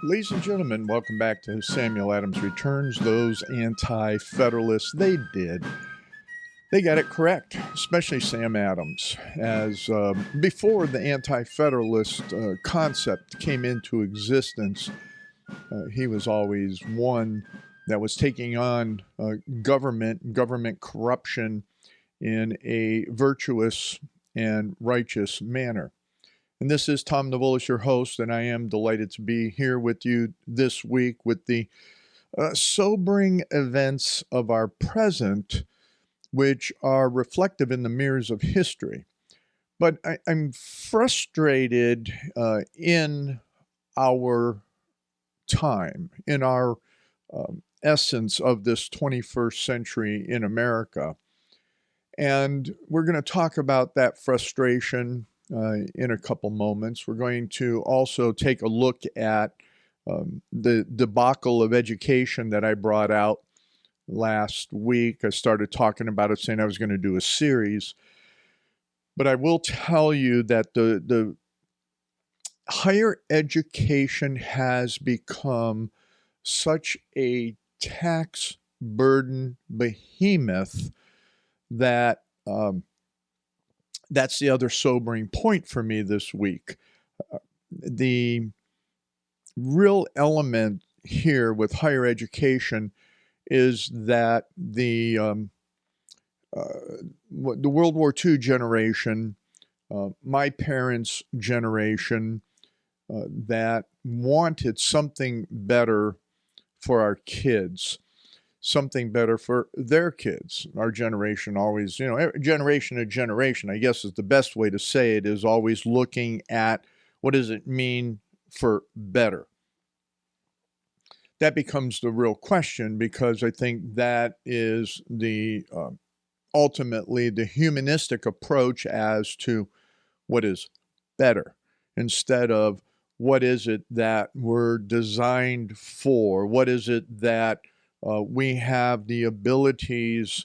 Ladies and gentlemen, welcome back to Samuel Adams Returns. Those anti-federalists, they did. They got it correct, especially Sam Adams. As before the anti-federalist concept came into existence, he was always one that was taking on government corruption in a virtuous and righteous manner. And this is Tom Navolis, your host, and I am delighted to be here with you this week with the sobering events of our present, which are reflective in the mirrors of history. But I'm frustrated in our time, in our essence of this 21st century in America. And we're going to talk about that frustration in a couple moments. We're going to also take a look at the debacle of education that I brought out last week. I started talking about it, saying I was going to do a series. But I will tell you that the higher education has become such a tax burden behemoth that that's the other sobering point for me this week. The real element here with higher education is that the World War II generation, my parents' generation, that wanted something better for our kids, something better for their kids. Our generation always, generation to generation, I guess is the best way to say it, is always looking at what does it mean for better. That becomes the real question, because I think that is the ultimately the humanistic approach as to what is better, instead of what is it that we're designed for, what is it that we have the abilities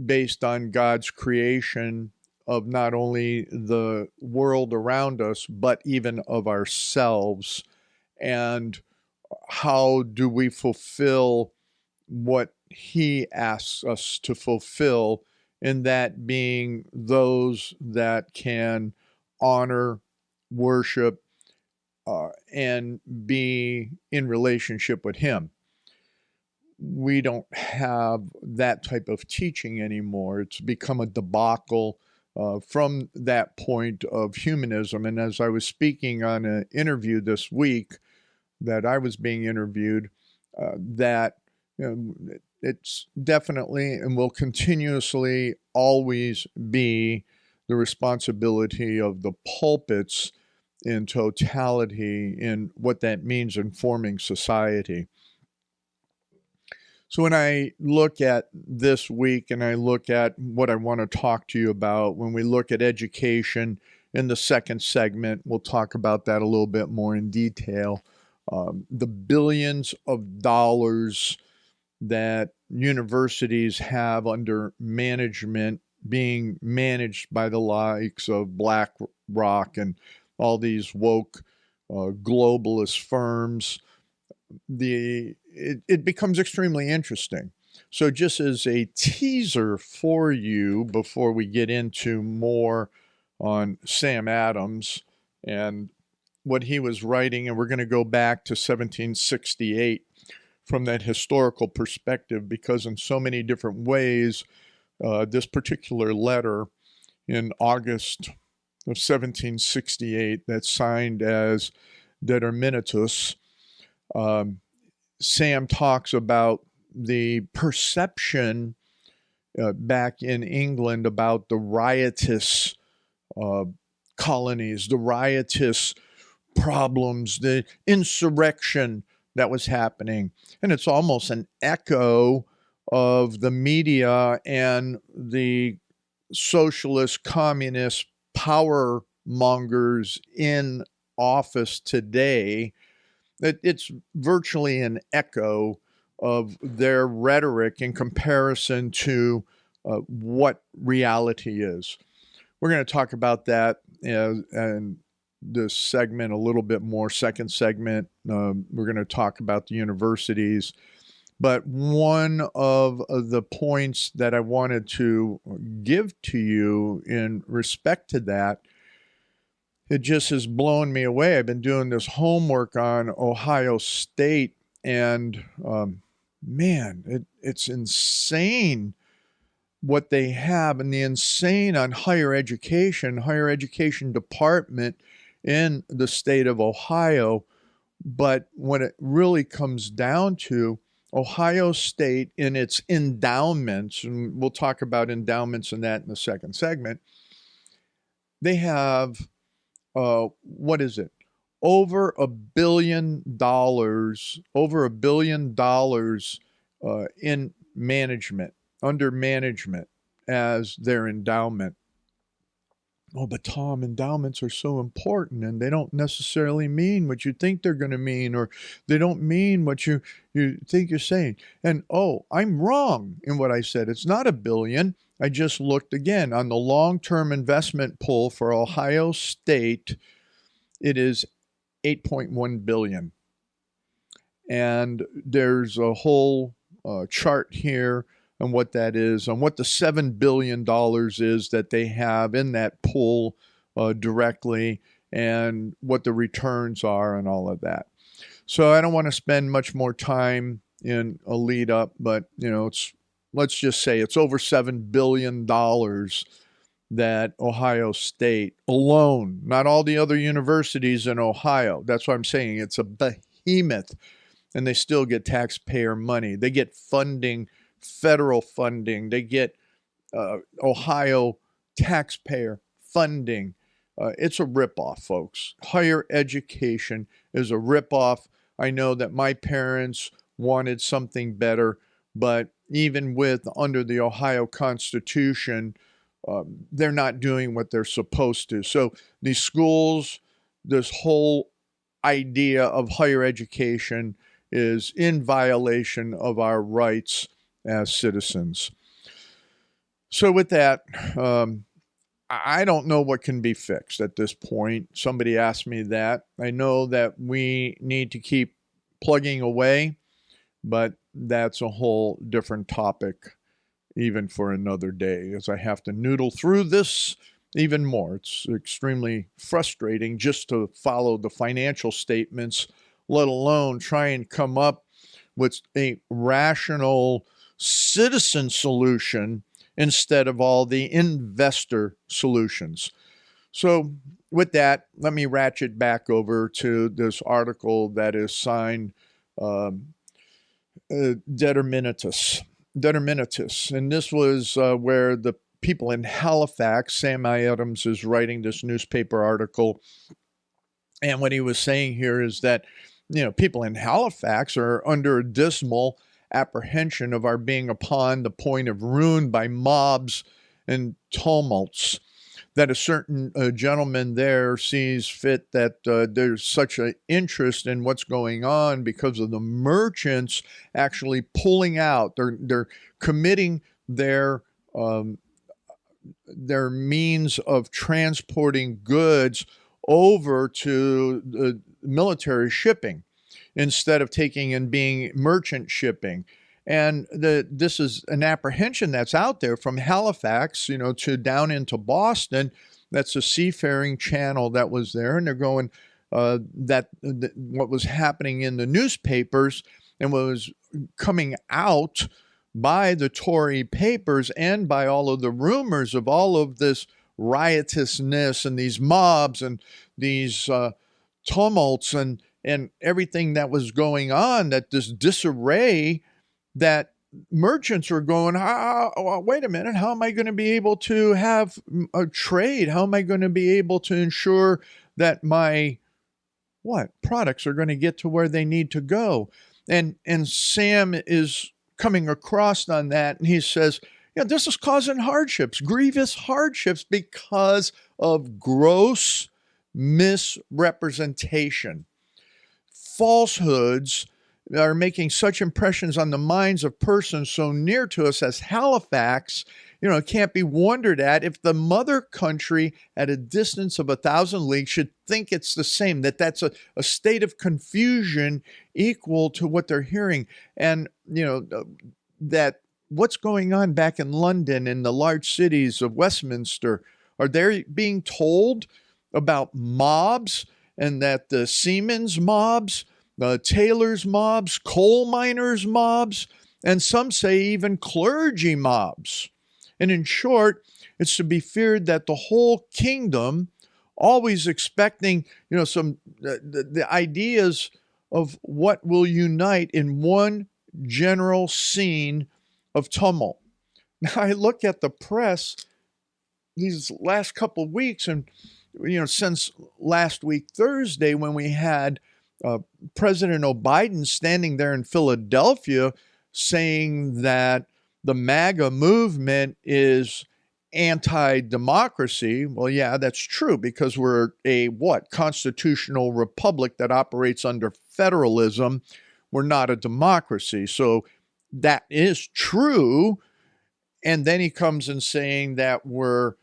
based on God's creation of not only the world around us, but even of ourselves. And how do we fulfill what He asks us to fulfill, in that being those that can honor, worship, and be in relationship with Him. We don't have that type of teaching anymore. It's become a debacle from that point of humanism. And as I was speaking on an interview this week, that I was being interviewed, that it's definitely and will continuously always be the responsibility of the pulpits in totality in what that means in forming society. So when I look at this week and I look at what I want to talk to you about, when we look at education in the second segment, we'll talk about that a little bit more in detail. The billions of dollars that universities have under management, being managed by the likes of BlackRock and all these woke globalist firms, it becomes extremely interesting. So just as a teaser for you before we get into more on Sam Adams and what he was writing, and we're going to go back to 1768 from that historical perspective, because in so many different ways, this particular letter in August of 1768 that's signed as Determinatus, Sam talks about the perception back in England about the riotous colonies, the riotous problems, the insurrection that was happening. And it's almost an echo of the media and the socialist, communist power mongers in office today. It's virtually an echo of their rhetoric in comparison to what reality is. We're going to talk about that and this segment a little bit more. Second segment, we're going to talk about the universities. But one of the points that I wanted to give to you in respect to that, it just has blown me away. I've been doing this homework on Ohio State, and man, it's insane what they have, and the insane on higher education department in the state of Ohio. But when it really comes down to Ohio State in its endowments, and we'll talk about endowments and that in the second segment, they have, what is it? Over $1 billion, in management, under management as their endowment. Oh, but Tom, endowments are so important, and they don't necessarily mean what you think they're going to mean, or they don't mean what you think you're saying. And oh, I'm wrong in what I said. It's not $1 billion. I just looked again on the long-term investment pool for Ohio State. It is $8.1 billion. And there's a whole chart here on what that is, on what the $7 billion is that they have in that pool directly, and what the returns are and all of that. So I don't want to spend much more time in a lead up, but let's just say it's over $7 billion that Ohio State alone, not all the other universities in Ohio. That's what I'm saying. It's a behemoth, and they still get taxpayer money. They get funding, federal funding. They get Ohio taxpayer funding. It's a ripoff, folks. Higher education is a ripoff. I know that my parents wanted something better, but even with under the Ohio Constitution, they're not doing what they're supposed to. So these schools, this whole idea of higher education is in violation of our rights as citizens. So with that, I don't know what can be fixed at this point. Somebody asked me that. I know that we need to keep plugging away, but that's a whole different topic, even for another day, as I have to noodle through this even more. It's extremely frustrating just to follow the financial statements, let alone try and come up with a rational citizen solution instead of all the investor solutions. So with that, let me ratchet back over to this article that is signed Determinatus. And this was where the people in Halifax, Sam Adams is writing this newspaper article. And what he was saying here is that, people in Halifax are under a dismal apprehension of our being upon the point of ruin by mobs and tumults. That a certain gentleman there sees fit that there's such an interest in what's going on because of the merchants actually pulling out. They're committing their means of transporting goods over to the military shipping instead of taking and being merchant shipping. And this is an apprehension that's out there from Halifax, to down into Boston. That's a seafaring channel that was there. And they're going, what was happening in the newspapers and what was coming out by the Tory papers and by all of the rumors of all of this riotousness and these mobs and these tumults and everything that was going on, that this disarray, that merchants are going, wait a minute, how am I going to be able to have a trade? How am I going to be able to ensure that my products are going to get to where they need to go? And Sam is coming across on that, and he says, this is causing hardships, grievous hardships, because of gross misrepresentation, falsehoods are making such impressions on the minds of persons so near to us as Halifax, it can't be wondered at if the mother country at a distance of 1,000 leagues should think it's the same, that's a state of confusion equal to what they're hearing. And, that what's going on back in London, in the large cities of Westminster, are they being told about mobs, and that the Siemens mobs, the Taylor's mobs, coal miners mobs, and some say even clergy mobs? And in short, it's to be feared that the whole kingdom, always expecting, the ideas of what will unite in one general scene of tumult. Now, I look at the press these last couple of weeks, and since last week Thursday, when we had President Biden standing there in Philadelphia saying that the MAGA movement is anti-democracy. Well, yeah, that's true, because we're a constitutional republic that operates under federalism. We're not a democracy. So that is true. And then he comes in saying that we're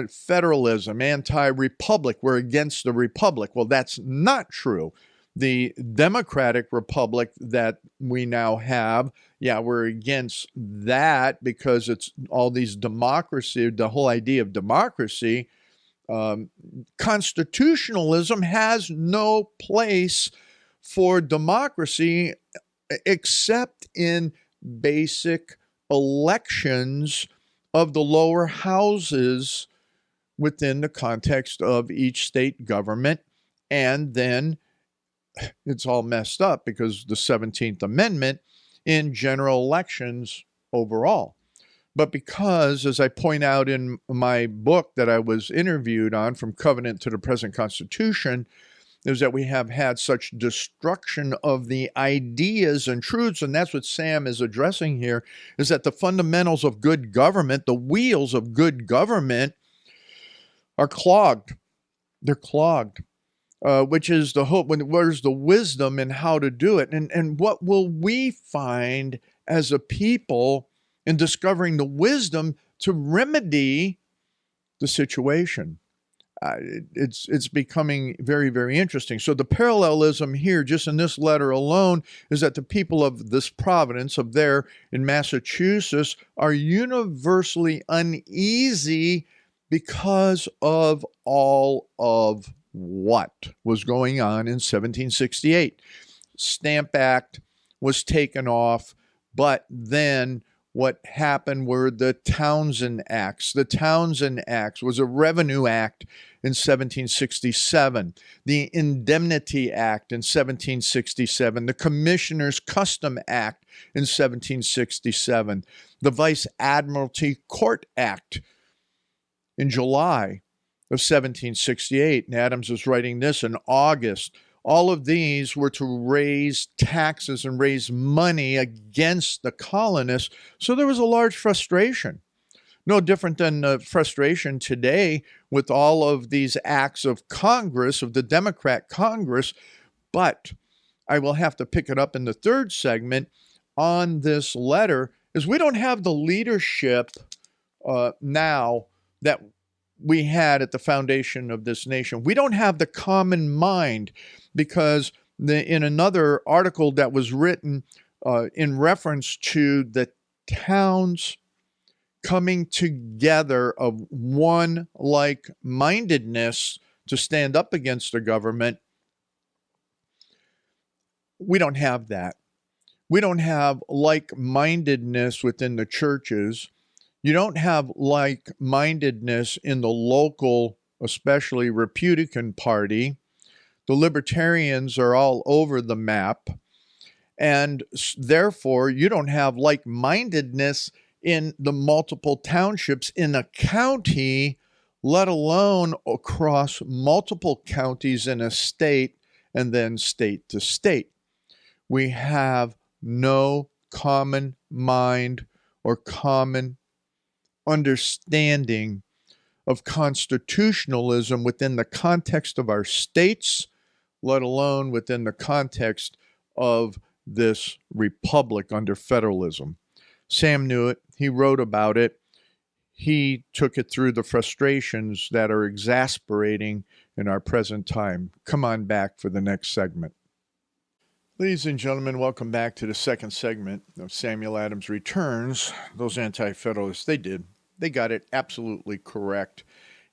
federalism, anti-republic, we're against the republic. Well, that's not true. The democratic republic that we now have, we're against that, because it's all these democracy, the whole idea of democracy. Constitutionalism has no place for democracy except in basic elections of the lower houses within the context of each state government. And then it's all messed up because the 17th Amendment in general elections overall. But because, as I point out in my book that I was interviewed on, From Covenant to the Present Constitution, is that we have had such destruction of the ideas and truths, and that's what Sam is addressing here, is that the fundamentals of good government, the wheels of good government, are clogged. They're clogged, which is the hope. Where's the wisdom in how to do it? And what will we find as a people in discovering the wisdom to remedy the situation? It's becoming very, very interesting. So the parallelism here, just in this letter alone, is that the people of this province, of there in Massachusetts, are universally uneasy because of all of what was going on in 1768. Stamp Act was taken off, but then what happened were the Townshend Acts. The Townshend Acts was a revenue act in 1767. The Indemnity Act in 1767. The Commissioners' Custom Act in 1767. The Vice Admiralty Court Act in July of 1768. And Adams was writing this in August. All of these were to raise taxes and raise money against the colonists. So there was a large frustration. No different than the frustration today with all of these acts of Congress, of the Democrat Congress. But I will have to pick it up in the third segment on this letter, is we don't have the leadership now that we had at the foundation of this nation. We don't have the common mind, because in another article that was written in reference to the towns coming together of one like-mindedness to stand up against the government, we don't have that. We don't have like-mindedness within the churches. You don't have like-mindedness in the local, especially Republican Party. The Libertarians are all over the map. And therefore, you don't have like-mindedness in the multiple townships in a county, let alone across multiple counties in a state, and then state to state. We have no common mind or common understanding of constitutionalism within the context of our states, let alone within the context of this republic under federalism. Sam knew it. He wrote about it. He took it through the frustrations that are exasperating in our present time. Come on back for the next segment. Ladies and gentlemen, welcome back to the second segment of Samuel Adams Returns. Those anti-federalists, they got it absolutely correct.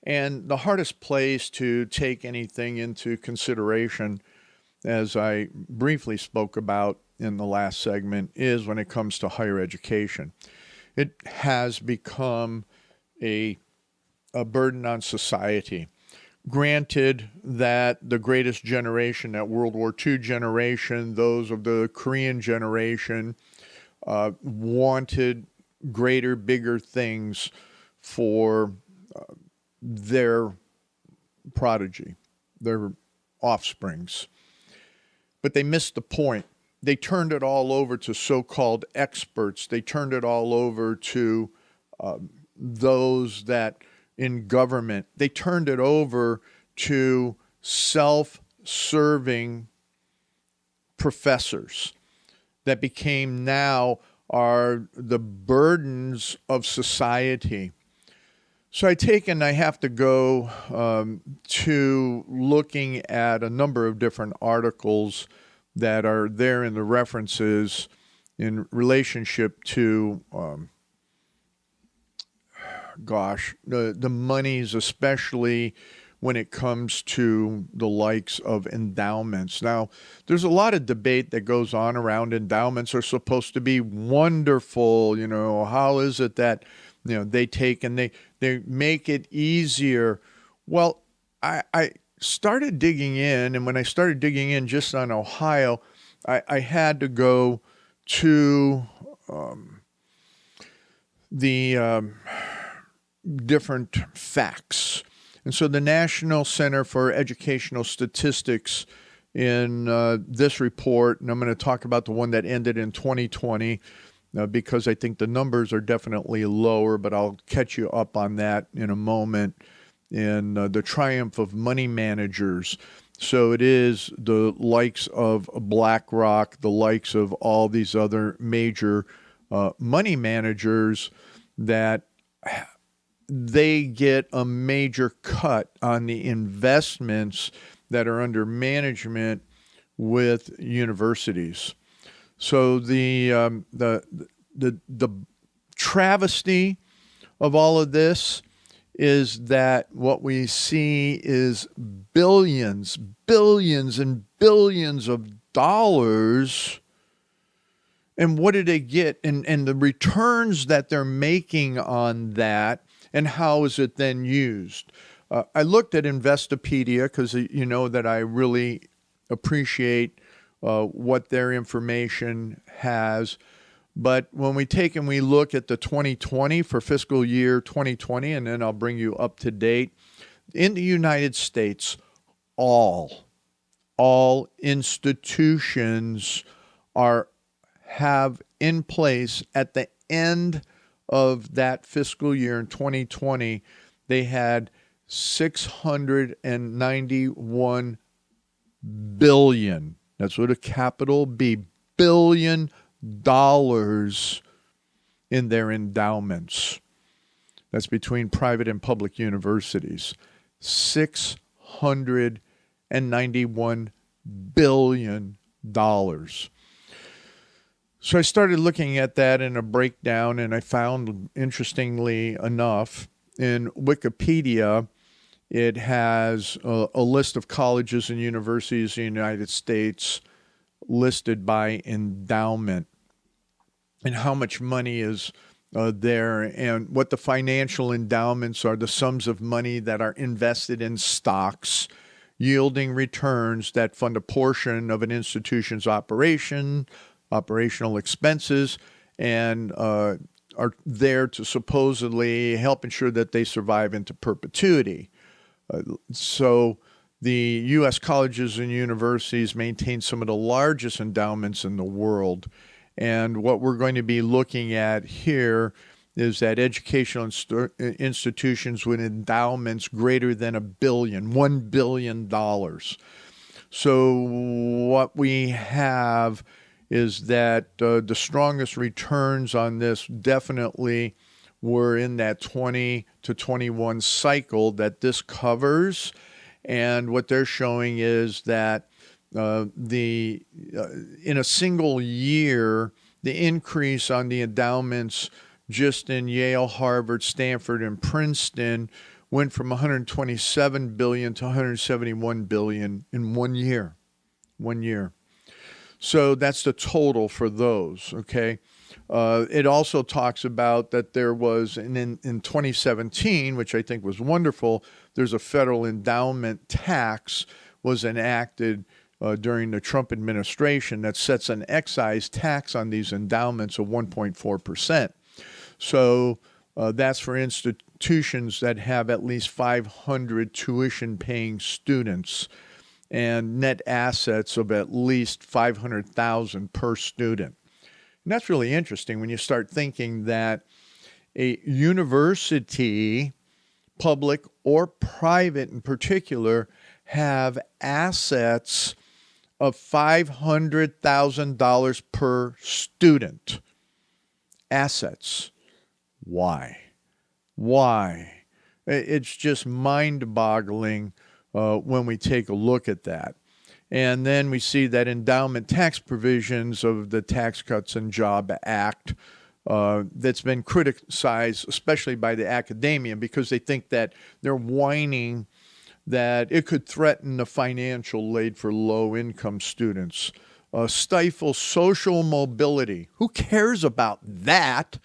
And the hardest place to take anything into consideration, as I briefly spoke about in the last segment, is when it comes to higher education. It has become a burden on society. Granted that the greatest generation, that World War II generation, those of the Korean generation, wanted greater, bigger things for their prodigy, their offsprings. But they missed the point. They turned it all over to so-called experts. They turned it all over to those that in government. They turned it over to self-serving professors that became now are the burdens of society. So I have to go to looking at a number of different articles that are there in the references in relationship to the monies, especially when it comes to the likes of endowments. Now, there's a lot of debate that goes on around endowments are supposed to be wonderful. You know, how is it that, you know, they take and they make it easier? Well, I started digging in, and when I started digging in just on Ohio, I had to go to the different facts. And so the National Center for Educational Statistics in this report, and I'm going to talk about the one that ended in 2020 because I think the numbers are definitely lower, but I'll catch you up on that in a moment, in the triumph of money managers. So it is the likes of BlackRock, the likes of all these other major money managers that they get a major cut on the investments that are under management with universities. So the travesty of all of this is that what we see is billions and billions of dollars. And what do they get? And the returns that they're making on that, and how is it then used? I looked at Investopedia because you know that I really appreciate what their information has. But when we take and we look at the 2020 for fiscal year 2020, and then I'll bring you up to date, in the United States, all institutions have in place at the end of that fiscal year in 2020, they had $691 billion. That's with a capital B, billion dollars in their endowments. That's between private and public universities. $691 billion. So I started looking at that in a breakdown, and I found, interestingly enough, in Wikipedia, it has a list of colleges and universities in the United States listed by endowment and how much money is there, and what the financial endowments are, the sums of money that are invested in stocks, yielding returns that fund a portion of an institution's operational expenses, and are there to supposedly help ensure that they survive into perpetuity. So the U.S. colleges and universities maintain some of the largest endowments in the world. And what we're going to be looking at here is that educational institutions with endowments greater than $1 billion. So what we have is that the strongest returns on this definitely were in that 20 to 21 cycle that this covers. And what they're showing is that in a single year, the increase on the endowments just in Yale, Harvard, Stanford, and Princeton went from 127 billion to 171 billion in 1 year. 1 year. So that's the total for those, okay? It also talks about that there was, in 2017, which I think was wonderful, there's a federal endowment tax was enacted during the Trump administration that sets an excise tax on these endowments of 1.4%. So that's for institutions that have at least 500 tuition-paying students and net assets of at least 500,000 per student. And that's really interesting when you start thinking that a university, public or private in particular, have assets of $500,000 per student. Assets. Why? Why? It's just mind-boggling when we take a look at that. And then we see that endowment tax provisions of the Tax Cuts and Jobs Act that's been criticized, especially by the academia, because they think that they're whining that it could threaten the financial aid for low-income students, stifle social mobility. Who cares about that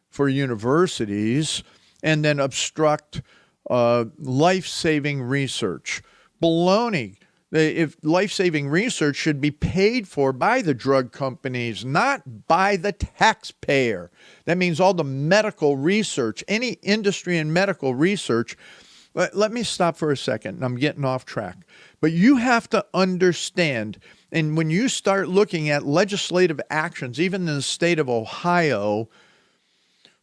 for universities? And then obstruct life-saving research. Baloney. If life-saving research should be paid for by the drug companies, not by the taxpayer. That means all the medical research, any industry in medical research. Let me stop for a second. I'm getting off track. But you have to understand, and when you start looking at legislative actions, even in the state of Ohio,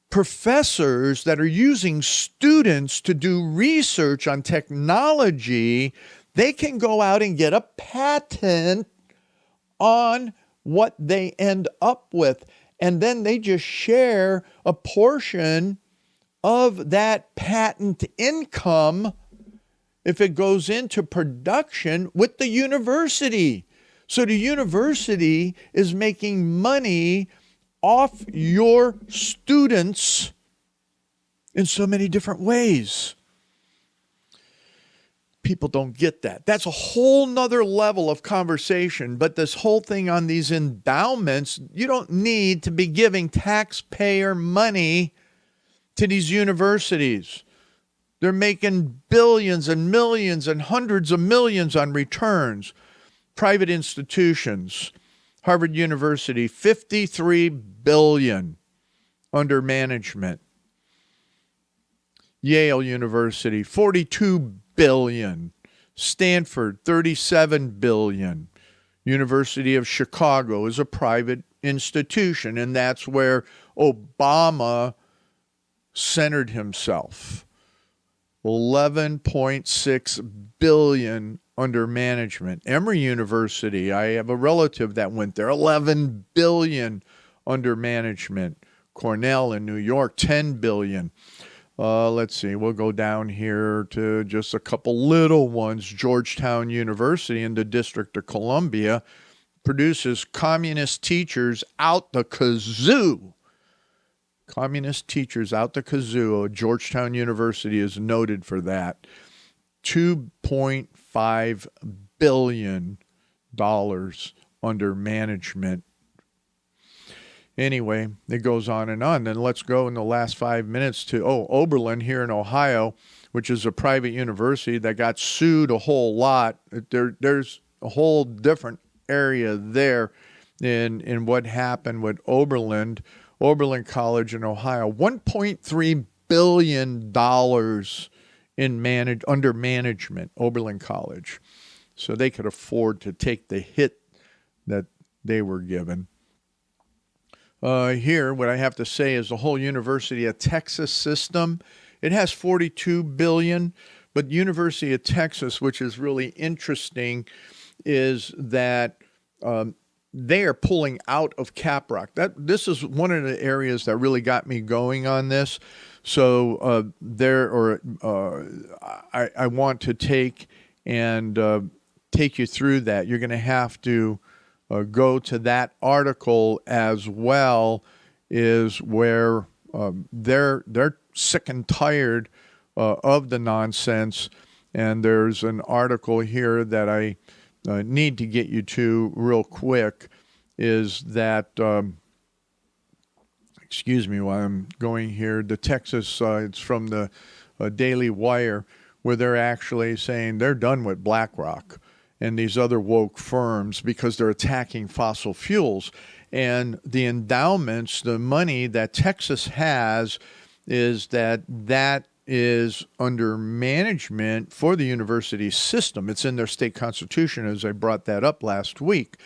professors that are using students to do research on technology, they can go out and get a patent on what they end up with. And then they just share a portion of that patent income, if it goes into production, with the university. So the university is making money off your students in so many different ways. People don't get that. That's a whole nother level of conversation. But this whole thing on these endowments, you don't need to be giving taxpayer money to these universities. They're making billions and millions and hundreds of millions on returns. Private institutions, Harvard University, $53 billion under management. Yale University, $42 billion. Stanford, $37 billion. University of Chicago is a private institution, and that's where Obama centered himself. $11.6 billion under management. Emory University, I have a relative that went there, $11 billion under management. Cornell in New York, $10 billion. Let's see, we'll go down here to just a couple little ones. Georgetown University in the District of Columbia produces communist teachers out the kazoo. Communist teachers out the kazoo. Georgetown University is noted for that. $2.5 billion under management. Anyway, it goes on and on. Then let's go in the last 5 minutes to, Oberlin here in Ohio, which is a private university that got sued a whole lot. There's a whole different area there in what happened with Oberlin College in Ohio. $1.3 billion under management, Oberlin College. So they could afford to take the hit that they were given. Here, what I have to say is the whole University of Texas system, it has $42 billion, but University of Texas, which is really interesting, is that they are pulling out of Caprock. This is one of the areas that really got me going on this. So I want to take you through that. You're going to have to go to that article as well, is where they're sick and tired of the nonsense. And there's an article here that I need to get you to real quick, is that, excuse me while I'm going here, the Texas, it's from the Daily Wire, where they're actually saying they're done with BlackRock and these other woke firms because they're attacking fossil fuels. And the endowments, the money that Texas has, is that is under management for the university system. It's in their state constitution, as I brought that up last week.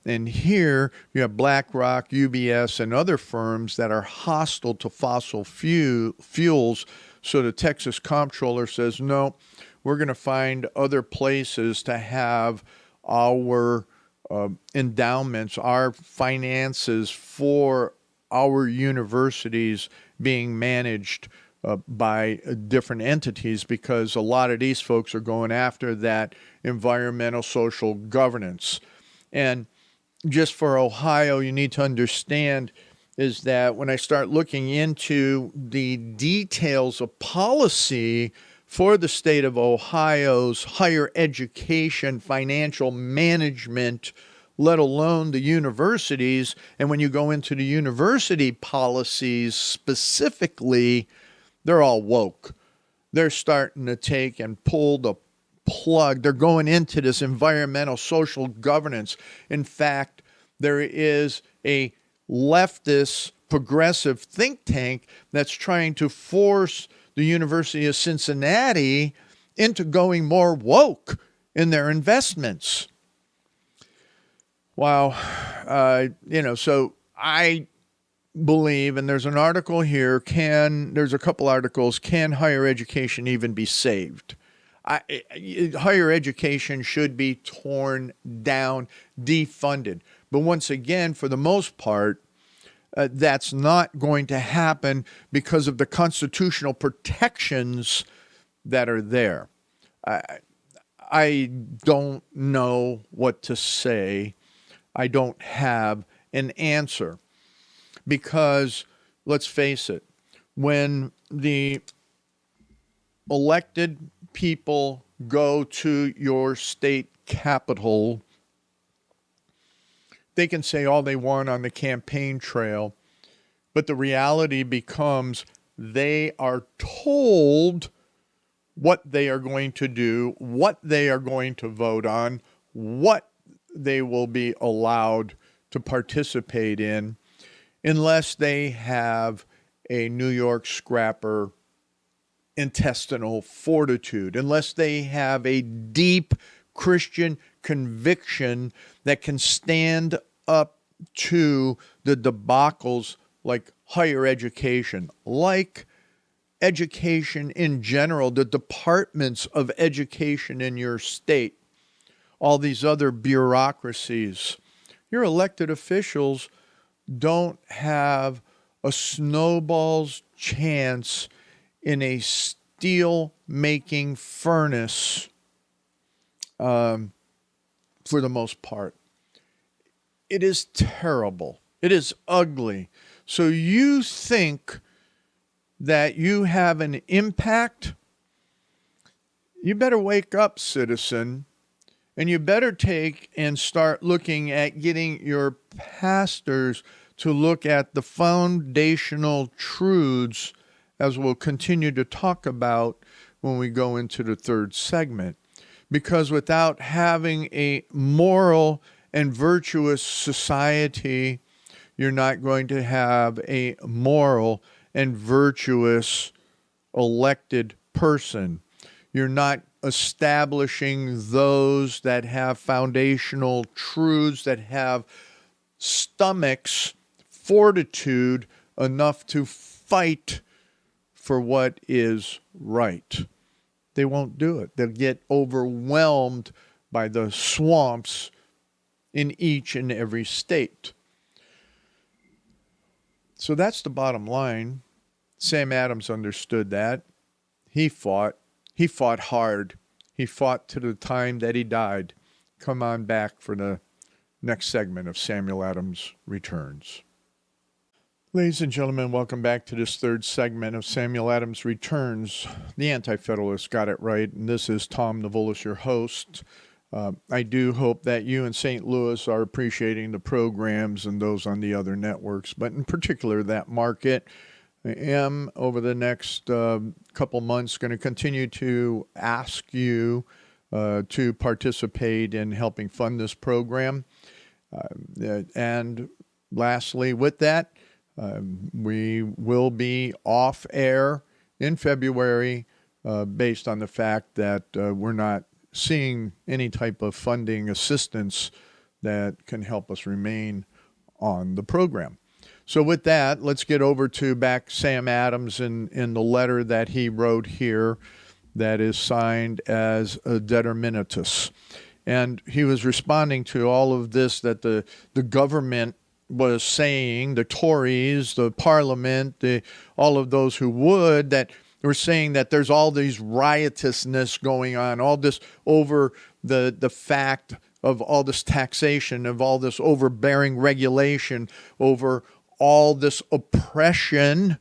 And here you have BlackRock, UBS, and other firms that are hostile to fossil fuels. So the Texas comptroller says, no, we're going to find other places to have our endowments, our finances for our universities being managed by different entities, because a lot of these folks are going after that environmental social governance. And just for Ohio, you need to understand is that when I start looking into the details of policy for the state of Ohio's higher education, financial management, let alone the universities, and when you go into the university policies specifically, they're all woke. They're starting to take and pull the plug. They're going into this environmental social governance. In fact, there is a leftist progressive think tank that's trying to force the University of Cincinnati into going more woke in their investments. Wow. So I believe, and there's an article here, there's a couple articles, can higher education even be saved? Higher education should be torn down, defunded. But once again, for the most part, that's not going to happen because of the constitutional protections that are there. I don't know what to say. I don't have an answer. Because, let's face it, when the elected people go to your state capital, they can say all they want on the campaign trail, but the reality becomes they are told what they are going to do, what they are going to vote on, what they will be allowed to participate in, unless they have a New York scrapper intestinal fortitude, unless they have a deep Christian conviction that can stand up to the debacles like higher education, like education in general, the departments of education in your state, all these other bureaucracies. Your elected officials don't have a snowball's chance in a steel-making furnace for the most part. It is terrible. It is ugly. So you think that you have an impact? You better wake up, citizen. And you better take and start looking at getting your pastors to look at the foundational truths, as we'll continue to talk about when we go into the third segment. Because without having a moral and virtuous society, you're not going to have a moral and virtuous elected person. You're not establishing those that have foundational truths, that have stomachs, fortitude enough to fight for what is right. They won't do it. They'll get overwhelmed by the swamps in each and every state. So that's the bottom line. Sam Adams understood that. He fought. He fought hard. He fought to the time that he died. Come on back for the next segment of Samuel Adams Returns. Ladies and gentlemen, welcome back to this third segment of Samuel Adams Returns. The Anti-Federalists got it right, and this is Tom Navolis, your host. I do hope that you in St. Louis are appreciating the programs and those on the other networks, but in particular that market. I am, over the next couple months, going to continue to ask you to participate in helping fund this program. And lastly, with that, we will be off air in February based on the fact that we're not seeing any type of funding assistance that can help us remain on the program. So with that, let's get over to back Sam Adams in the letter that he wrote here that is signed as a Determinatus. And he was responding to all of this that the government was saying, the Tories, the Parliament, all of those who would, that were saying that there's all these riotousness going on, all this over the fact of all this taxation, of all this overbearing regulation, over all this oppression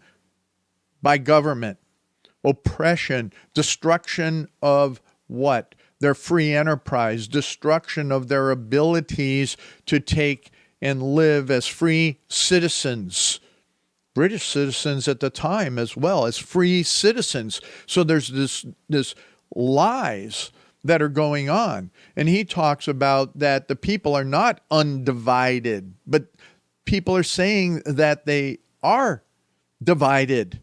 by government. Oppression, destruction of what? Their free enterprise, destruction of their abilities to take and live as free citizens. British citizens at the time as well as free citizens. So there's this lies that are going on. And he talks about that the people are not undivided, but people are saying that they are divided.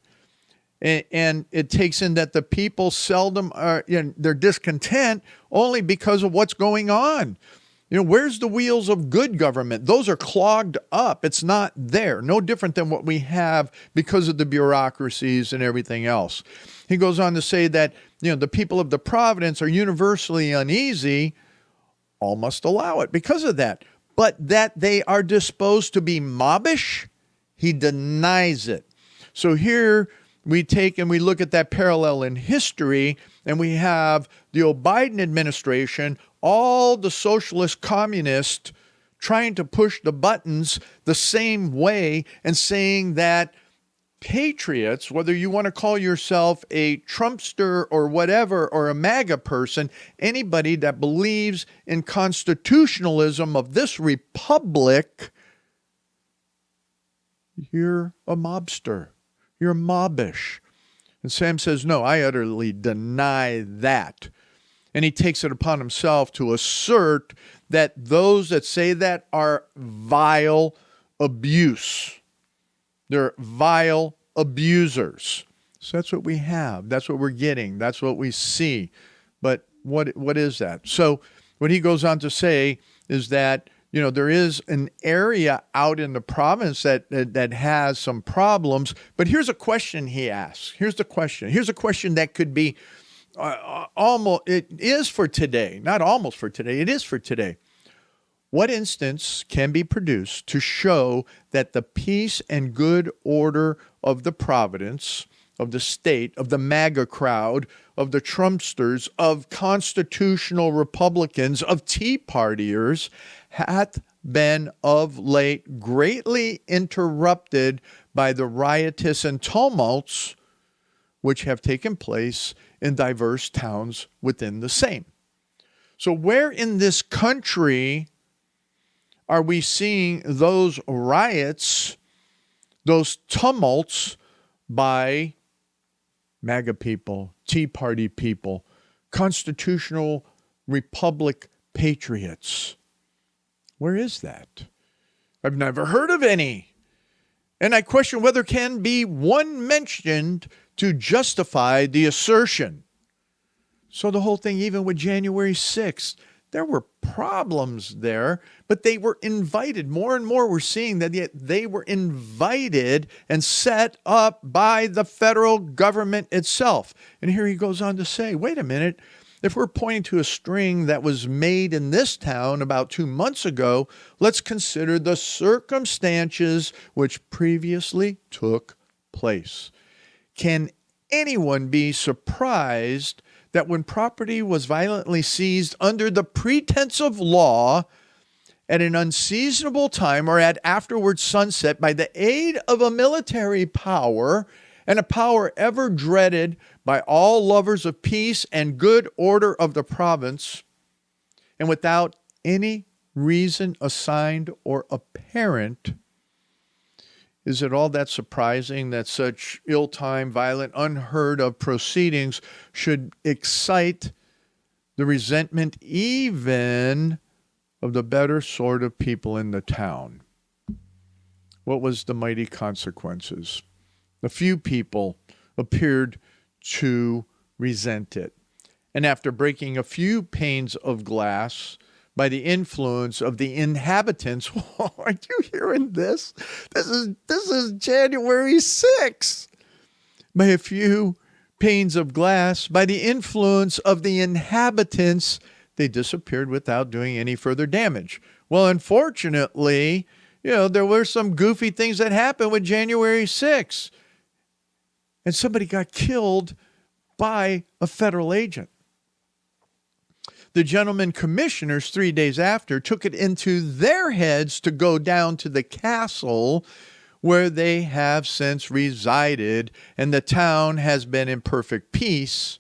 And it takes in that the people seldom are, they're discontent only because of what's going on. Where's the wheels of good government? Those are clogged up. It's not there. No different than what we have because of the bureaucracies and everything else. He goes on to say that, the people of the province are universally uneasy. All must allow it because of that. But that they are disposed to be mobbish, he denies it. So here we take and we look at that parallel in history, and we have the Biden administration, all the socialist communists trying to push the buttons the same way and saying that patriots, whether you want to call yourself a Trumpster or whatever, or a MAGA person, anybody that believes in constitutionalism of this republic, you're a mobster. You're mobbish. And Sam says, no, I utterly deny that. And he takes it upon himself to assert that those that say that are vile abuse. They're vile abusers. So that's what we have. That's what we're getting. That's what we see. But what is that? So what he goes on to say is that, there is an area out in the province that has some problems. But here's a question he asks. Here's the question. Here's a question that could be almost, it is for today, not almost for today, it is for today. What instance can be produced to show that the peace and good order of the province, of the state, of the MAGA crowd, of the Trumpsters, of constitutional Republicans, of Tea Partiers, hath been of late greatly interrupted by the riotous and tumults which have taken place in diverse towns within the same. So where in this country are we seeing those riots, those tumults by MAGA people, Tea Party people, constitutional republic patriots? Where is that? I've never heard of any. And I question whether can be one mentioned to justify the assertion. So the whole thing, even with January 6th, there were problems there, but they were invited. More and more we're seeing that they were invited and set up by the federal government itself. And here he goes on to say, wait a minute, If we're pointing to a string that was made in this town about 2 months ago, let's consider the circumstances which previously took place. Can anyone be surprised that when property was violently seized under the pretense of law at an unseasonable time or at afterward sunset by the aid of a military power, and a power ever dreaded by all lovers of peace and good order of the province, and without any reason assigned or apparent, is it all that surprising that such ill-timed, violent, unheard of proceedings should excite the resentment even of the better sort of people in the town? What was the mighty consequences? A few people appeared to resent it, and after breaking a few panes of glass by the influence of the inhabitants, are you hearing this? This is January 6th. By a few panes of glass, by the influence of the inhabitants, they disappeared without doing any further damage. Well, unfortunately, there were some goofy things that happened with January 6th. And somebody got killed by a federal agent. The gentlemen commissioners, 3 days after, took it into their heads to go down to the castle where they have since resided, and the town has been in perfect peace.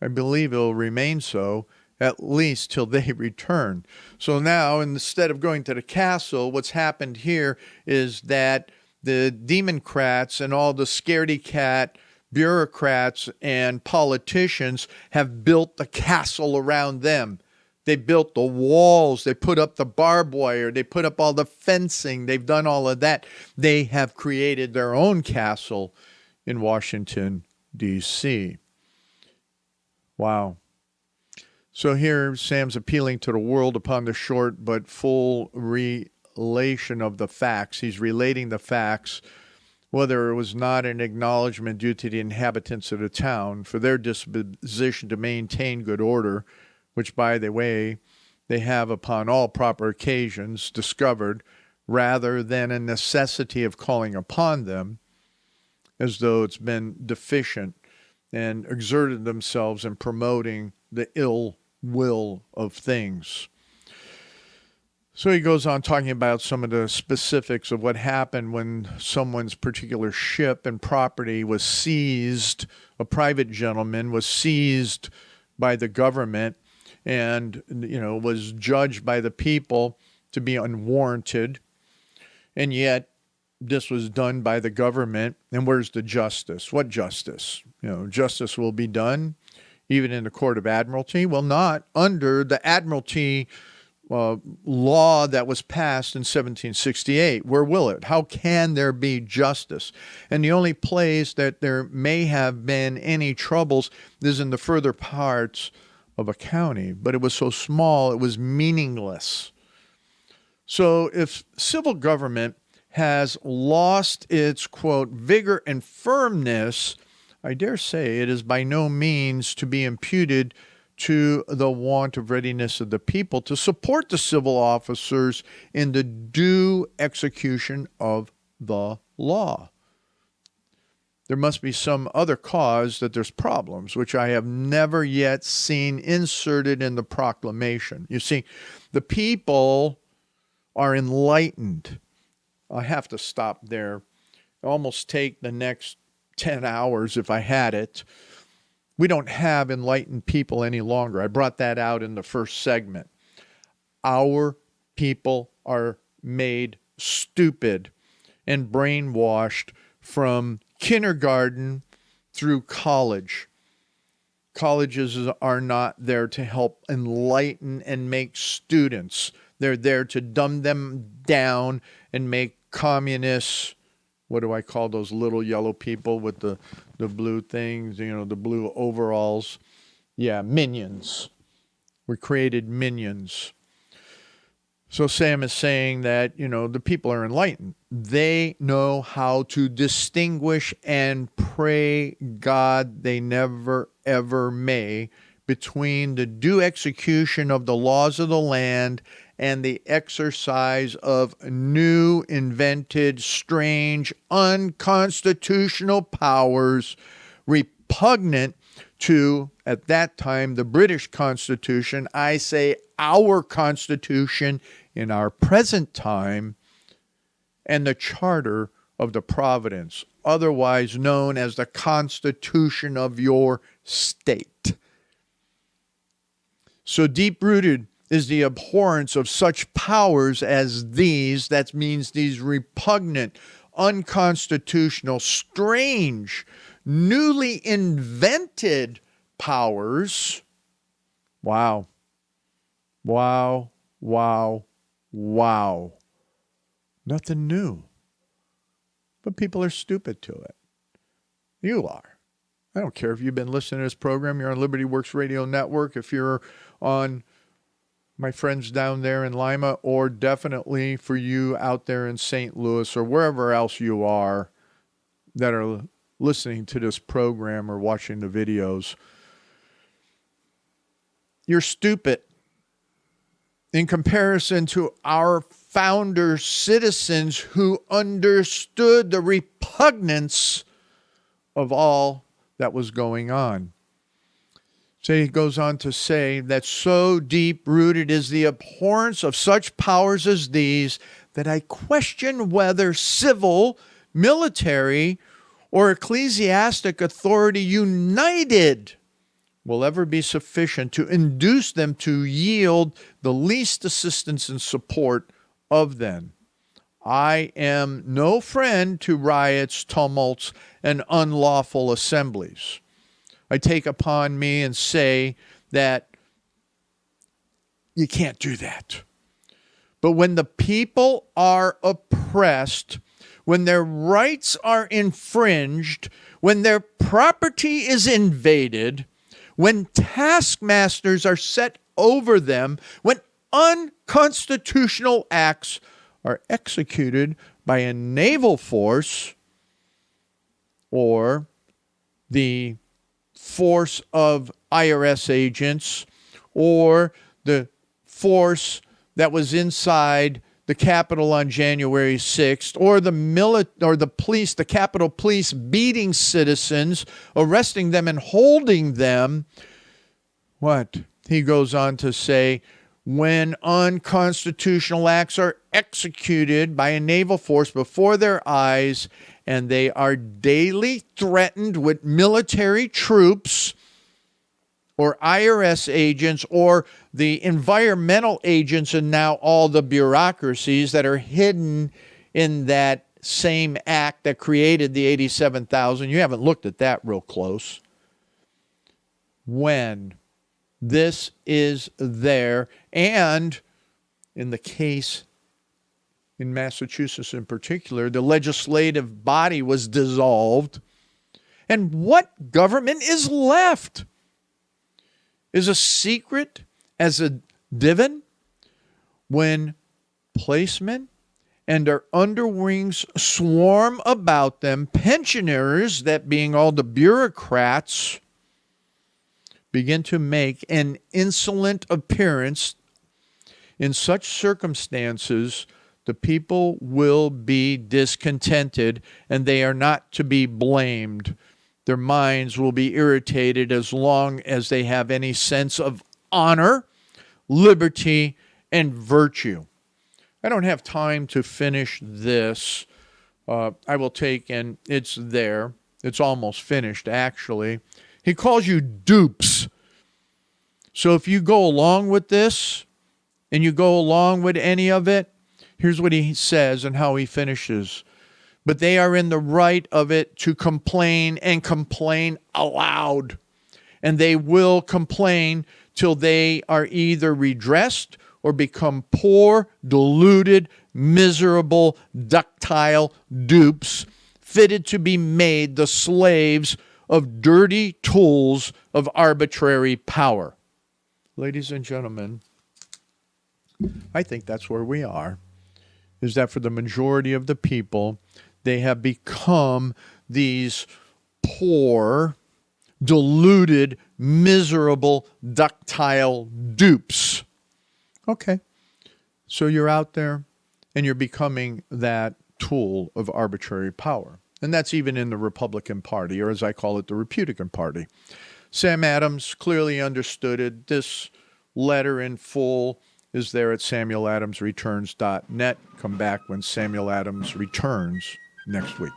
I believe it will remain so, at least till they return. So now, instead of going to the castle, what's happened here is that the Democrats and all the scaredy cat bureaucrats and politicians have built the castle around them. They built the walls, they put up the barbed wire, they put up all the fencing, they've done all of that. They have created their own castle in Washington, D.C. Wow. So here Sam's appealing to the world upon the short but full relation of the facts. He's relating the facts, whether it was not an acknowledgement due to the inhabitants of the town for their disposition to maintain good order, which, by the way, they have upon all proper occasions discovered, rather than a necessity of calling upon them, as though it's been deficient, and exerted themselves in promoting the ill will of things. So he goes on talking about some of the specifics of what happened when someone's particular ship and property was seized. A private gentleman was seized by the government and, was judged by the people to be unwarranted. And yet this was done by the government. And where's the justice? What justice? Justice will be done even in the Court of Admiralty. Well, not under the Admiralty law that was passed in 1768. Where will it? How can there be justice? And the only place that there may have been any troubles is in the further parts of a county. But it was so small, it was meaningless. So if civil government has lost its, quote, vigor and firmness, I dare say it is by no means to be imputed to the want of readiness of the people to support the civil officers in the due execution of the law. There must be some other cause that there's problems, which I have never yet seen inserted in the proclamation. You see, the people are enlightened. I have to stop there. Almost take the next 10 hours if I had it. We don't have enlightened people any longer. I brought that out in the first segment. Our people are made stupid and brainwashed from kindergarten through college. Colleges are not there to help enlighten and make students. They're there to dumb them down and make communists. What do I call those little yellow people with the blue things, the blue overalls? Yeah, minions. We created minions. So Sam is saying that, the people are enlightened. They know how to distinguish and pray God they never, ever may between the due execution of the laws of the land and the exercise of new, invented, strange, unconstitutional powers repugnant to, at that time, the British Constitution. I say our Constitution in our present time, and the Charter of the Providence, otherwise known as the Constitution of your state. So deep-rooted is the abhorrence of such powers as these, that means these repugnant, unconstitutional, strange, newly invented powers. Wow. Wow, wow, wow. Nothing new. But people are stupid to it. You are. I don't care if you've been listening to this program, you're on Liberty Works Radio Network, if you're on my friends down there in Lima, or definitely for you out there in St. Louis or wherever else you are that are listening to this program or watching the videos. You're stupid in comparison to our founder citizens who understood the repugnance of all that was going on. So he goes on to say that so deep-rooted is the abhorrence of such powers as these that I question whether civil, military, or ecclesiastic authority united will ever be sufficient to induce them to yield the least assistance and support of them. I am no friend to riots, tumults, and unlawful assemblies. I take upon me and say that you can't do that. But when the people are oppressed, when their rights are infringed, when their property is invaded, when taskmasters are set over them, when unconstitutional acts are executed by a naval force or the force of IRS agents or the force that was inside the Capitol on January 6th, or the police, the Capitol Police beating citizens, arresting them and holding them. What? He goes on to say, when unconstitutional acts are executed by a naval force before their eyes, and they are daily threatened with military troops or IRS agents or the environmental agents and now all the bureaucracies that are hidden in that same act that created the 87,000. You haven't looked at that real close. When this is there, and in the case in Massachusetts in particular, the legislative body was dissolved. And what government is left? Is a secret as a divan when policemen and their underwings swarm about them, pensioners, that being all the bureaucrats, begin to make an insolent appearance. In such circumstances, the people will be discontented, and they are not to be blamed. Their minds will be irritated as long as they have any sense of honor, liberty, and virtue. I don't have time to finish this. I will take, and it's there. It's almost finished, actually. He calls you dupes. So if you go along with this, and you go along with any of it, here's what he says and how he finishes. But they are in the right of it to complain and complain aloud. And they will complain till they are either redressed or become poor, deluded, miserable, ductile dupes, fitted to be made the slaves of dirty tools of arbitrary power. Ladies and gentlemen, I think that's where we are, is that for the majority of the people, they have become these poor, deluded miserable, ductile dupes. Okay, so you're out there and you're becoming that tool of arbitrary power. And that's even in the Republican Party, or as I call it, the Republican Party. Sam Adams clearly understood it. This letter in full is there at samueladamsreturns.net. Come back when Samuel Adams returns next week.